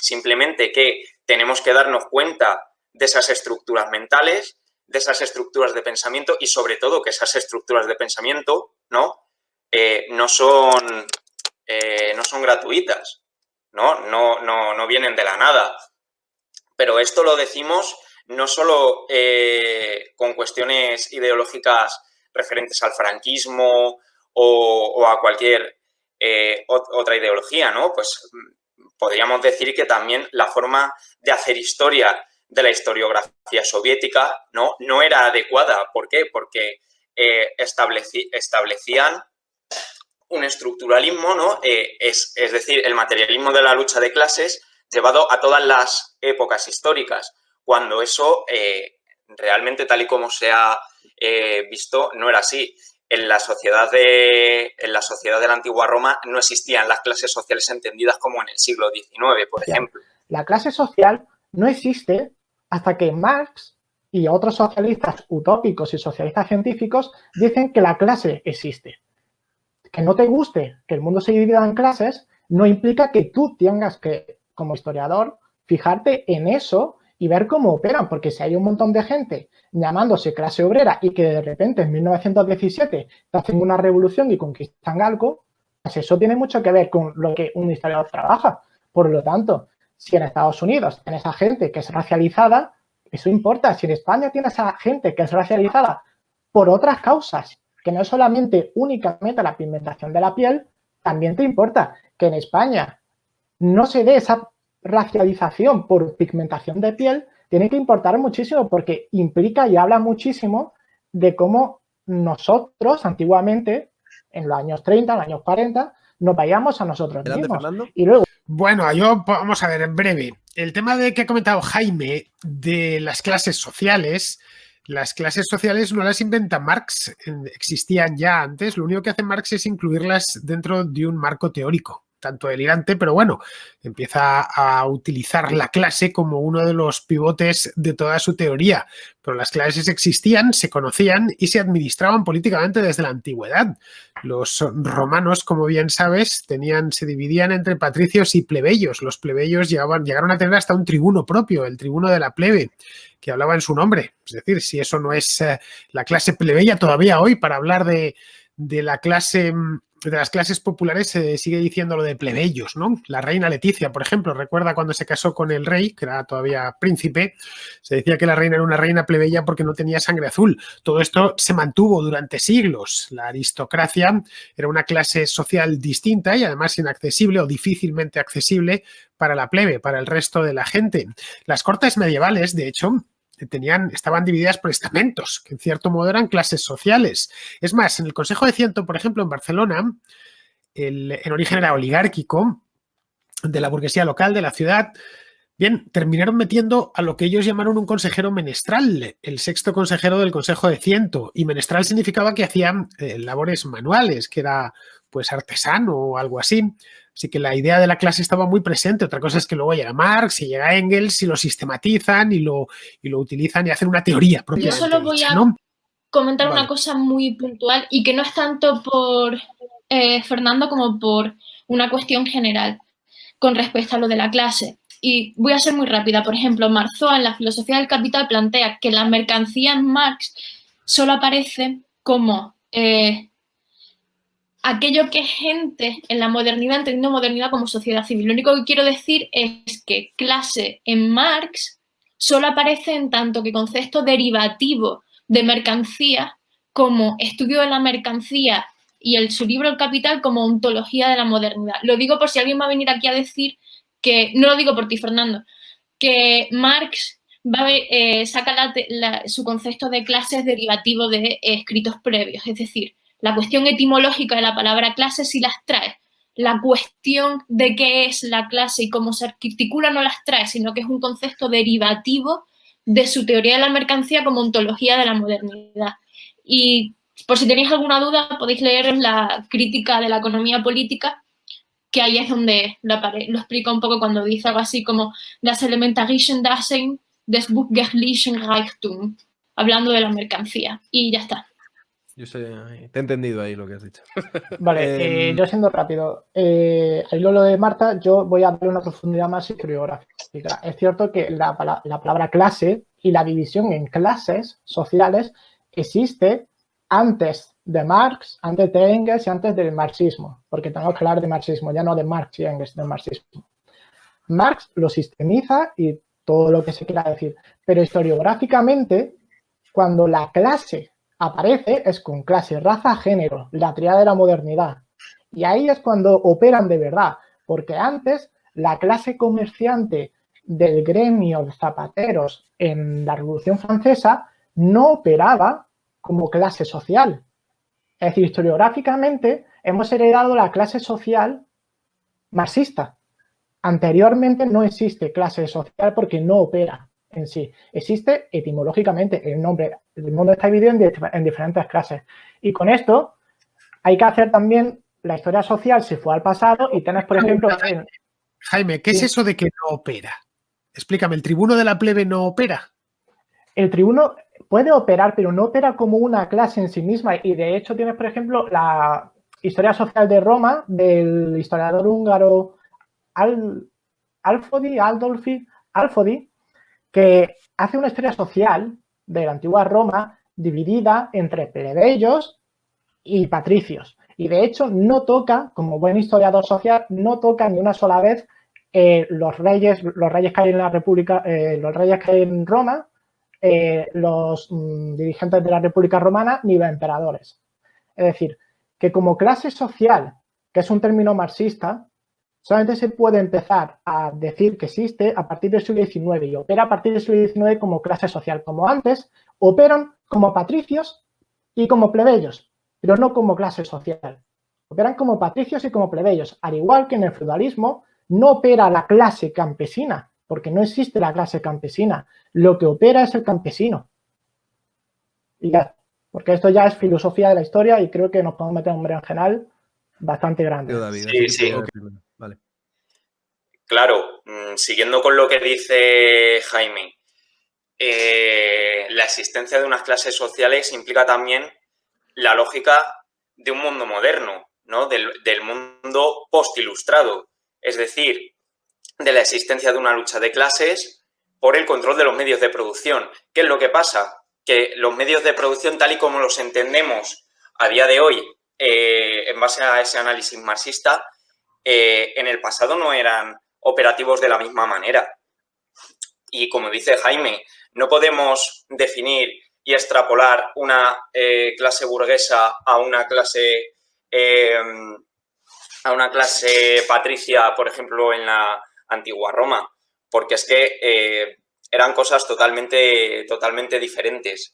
simplemente que tenemos que darnos cuenta de esas estructuras mentales, de esas estructuras de pensamiento y sobre todo que esas estructuras de pensamiento no son gratuitas, no vienen de la nada. Pero esto lo decimos no solo con cuestiones ideológicas referentes al franquismo o a cualquier otra ideología, ¿no? Pues podríamos decir que también la forma de hacer historia de la historiografía soviética no era adecuada. ¿Por qué? Porque establecían un estructuralismo, ¿no? Es decir, el materialismo de la lucha de clases llevado a todas las épocas históricas, cuando eso realmente, tal y como se ha visto, no era así. En la sociedad de la antigua Roma no existían las clases sociales entendidas como en el siglo XIX, por ejemplo. La clase social no existe hasta que Marx y otros socialistas utópicos y socialistas científicos dicen que la clase existe. Que no te guste que el mundo se divida en clases no implica que tú tengas que, como historiador, fijarte en eso y ver cómo operan, porque si hay un montón de gente llamándose clase obrera y que de repente en 1917 te hacen una revolución y conquistan algo, pues eso tiene mucho que ver con lo que un historiador trabaja. Por lo tanto, si en Estados Unidos tienes a gente que es racializada, eso importa. Si en España tienes a gente que es racializada por otras causas, que no es solamente únicamente la pigmentación de la piel, también te importa que en España no se dé esa racialización por pigmentación de piel, tiene que importar muchísimo porque implica y habla muchísimo de cómo nosotros antiguamente, en los años 30, en los años 40, nos vayamos a nosotros mismos. Fernando. Y luego... Bueno, vamos a ver, en breve. El tema de que ha comentado Jaime de las clases sociales no las inventa Marx, existían ya antes. Lo único que hace Marx es incluirlas dentro de un marco teórico, tanto delirante, pero bueno, empieza a utilizar la clase como uno de los pivotes de toda su teoría. Pero las clases existían, se conocían y se administraban políticamente desde la antigüedad. Los romanos, como bien sabes, se dividían entre patricios y plebeyos. Los plebeyos llegaron a tener hasta un tribuno propio, el tribuno de la plebe, que hablaba en su nombre. Es decir, si eso no es la clase plebeya todavía hoy, para hablar de la clase... De las clases populares se sigue diciendo lo de plebeyos, ¿no? La reina Leticia, por ejemplo, recuerda cuando se casó con el rey, que era todavía príncipe, se decía que la reina era una reina plebeya porque no tenía sangre azul. Todo esto se mantuvo durante siglos. La aristocracia era una clase social distinta y además inaccesible o difícilmente accesible para la plebe, para el resto de la gente. Las cortes medievales, de hecho, estaban divididas por estamentos, que en cierto modo eran clases sociales. Es más, en el Consejo de Ciento, por ejemplo, en Barcelona, en origen era oligárquico, de la burguesía local, de la ciudad, bien, terminaron metiendo a lo que ellos llamaron un consejero menestral, el sexto consejero del Consejo de Ciento, y menestral significaba que hacían labores manuales, que era pues artesano o algo así. Así que la idea de la clase estaba muy presente. Otra cosa es que luego llega Marx y llega Engels y lo sistematizan y lo utilizan y hacen una teoría propia. Yo solo voy a comentar una cosa muy puntual y que no es tanto por Fernando como por una cuestión general con respecto a lo de la clase. Y voy a ser muy rápida. Por ejemplo, Marceau en la filosofía del capital plantea que la mercancía en Marx solo aparece como aquello que gente en la modernidad, entendiendo modernidad como sociedad civil. Lo único que quiero decir es que clase en Marx solo aparece en tanto que concepto derivativo de mercancía como estudio de la mercancía y su libro El Capital como ontología de la modernidad. Lo digo por si alguien va a venir aquí a decir que, no lo digo por ti, Fernando, que Marx saca su concepto de clases derivativo de escritos previos, es decir, la cuestión etimológica de la palabra clase sí las trae. La cuestión de qué es la clase y cómo se articula no las trae, sino que es un concepto derivativo de su teoría de la mercancía como ontología de la modernidad. Y por si tenéis alguna duda, podéis leer la crítica de la economía política, que ahí es donde lo explica un poco cuando dice algo así como das Elementarischen Dasein des bürgerlichen Reichtums, hablando de la mercancía. Y ya está. Yo sé, te he entendido ahí lo que has dicho. Vale, yo siendo rápido, al hilo lo de Marta, yo voy a darle una profundidad más historiográfica. Es cierto que la palabra clase y la división en clases sociales existe antes de Marx, antes de Engels y antes del marxismo, porque tenemos que hablar de marxismo, ya no de Marx y Engels, del marxismo. Marx lo sistemiza y todo lo que se quiera decir, pero historiográficamente, cuando la clase aparece es con clase, raza, género, la tríada de la modernidad. Y ahí es cuando operan de verdad, porque antes la clase comerciante del gremio de zapateros en la Revolución Francesa no operaba como clase social. Es decir, historiográficamente hemos heredado la clase social marxista. Anteriormente no existe clase social porque no opera en sí. Existe etimológicamente el nombre. El mundo está dividido en diferentes clases. Y con esto hay que hacer también la historia social se fue al pasado y tenés, por ejemplo... Jaime, ¿qué es eso de que no opera? Explícame, ¿el tribuno de la plebe no opera? El tribuno puede operar, pero no opera como una clase en sí misma. Y de hecho tienes, por ejemplo, la historia social de Roma del historiador húngaro Adolfi, que hace una historia social de la antigua Roma dividida entre plebeyos y patricios. Y de hecho no toca, como buen historiador social, no toca ni una sola vez los reyes que hay en la República, los reyes que hay en Roma, los dirigentes de la República Romana, ni los emperadores. Es decir, que como clase social, que es un término marxista, solamente se puede empezar a decir que existe a partir del siglo XIX y opera a partir del siglo XIX como clase social. Como antes, operan como patricios y como plebeyos, pero no como clase social. Operan como patricios y como plebeyos. Al igual que en el feudalismo, no opera la clase campesina, porque no existe la clase campesina. Lo que opera es el campesino. Y ya, porque esto ya es filosofía de la historia y creo que nos podemos meter en un berenjenal bastante grande. David, Sí. Vale. Claro, siguiendo con lo que dice Jaime, la existencia de unas clases sociales implica también la lógica de un mundo moderno, ¿no? Del mundo postilustrado, es decir, de la existencia de una lucha de clases por el control de los medios de producción. ¿Qué es lo que pasa? Que los medios de producción, tal y como los entendemos a día de hoy, en base a ese análisis marxista, en el pasado no eran operativos de la misma manera. Y como dice Jaime, no podemos definir y extrapolar una clase burguesa a una clase patricia, por ejemplo, en la antigua Roma, porque es que eran cosas totalmente diferentes.